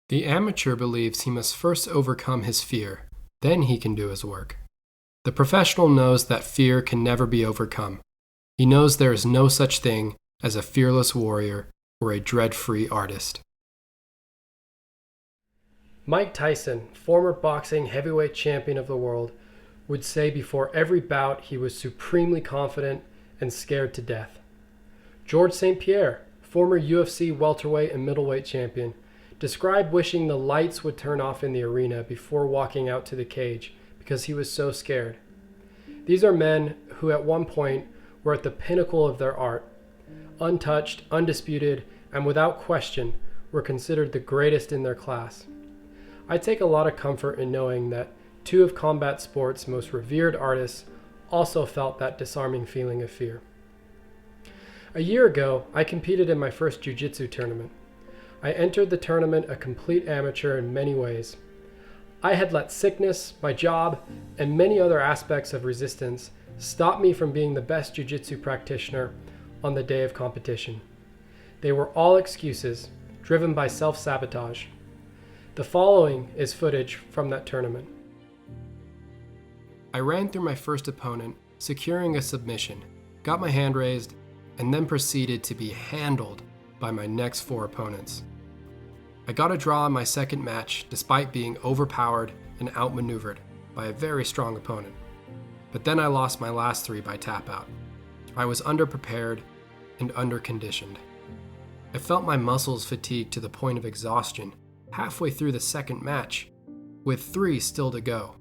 The amateur believes he must first overcome his fear, then he can do his work. The professional knows that fear can never be overcome. He knows there is no such thing as a fearless warrior or a dread-free artist. Mike Tyson, former boxing heavyweight champion of the world, would say before every bout he was supremely confident and scared to death. George St. Pierre, former UFC welterweight and middleweight champion, described wishing the lights would turn off in the arena before walking out to the cage because he was so scared. These are men who at one point were at the pinnacle of their art. Untouched, undisputed, and without question were considered the greatest in their class. I take a lot of comfort in knowing that two of combat sport's most revered artists also felt that disarming feeling of fear. A year ago, I competed in my first jiu-jitsu tournament. I entered the tournament a complete amateur in many ways. I had let sickness, my job, and many other aspects of resistance stop me from being the best jiu-jitsu practitioner on the day of competition. They were all excuses, driven by self-sabotage. The following is footage from that tournament. I ran through my first opponent, securing a submission, got my hand raised, and then proceeded to be handled by my next four opponents. I got a draw in my second match despite being overpowered and outmaneuvered by a very strong opponent. But then I lost my last three by tap out. I was underprepared and underconditioned. I felt my muscles fatigued to the point of exhaustion halfway through the second match, with three still to go.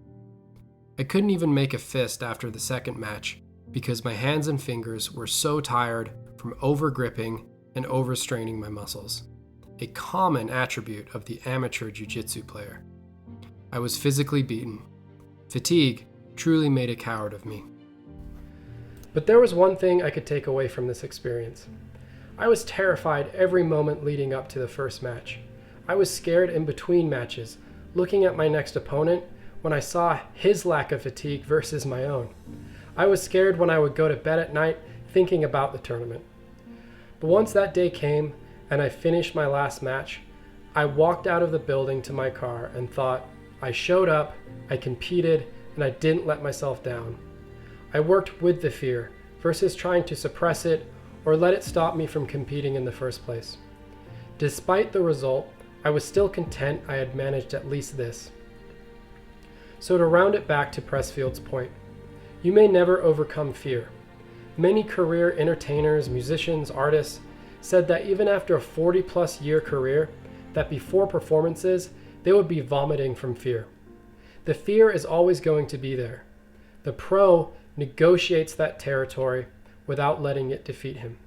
I couldn't even make a fist after the second match because my hands and fingers were so tired from over-gripping and overstraining my muscles, a common attribute of the amateur jiu-jitsu player. I was physically beaten. Fatigue truly made a coward of me. But there was one thing I could take away from this experience. I was terrified every moment leading up to the first match. I was scared in between matches, looking at my next opponent when I saw his lack of fatigue versus my own. I was scared when I would go to bed at night thinking about the tournament. But once that day came and I finished my last match, I walked out of the building to my car and thought, I showed up, I competed, and I didn't let myself down. I worked with the fear versus trying to suppress it or let it stop me from competing in the first place. Despite the result, I was still content I had managed at least this. So to round it back to Pressfield's point, you may never overcome fear. Many career entertainers, musicians, artists said that even after a 40-plus year career, that before performances, they would be vomiting from fear. The fear is always going to be there. The pro negotiates that territory without letting it defeat him.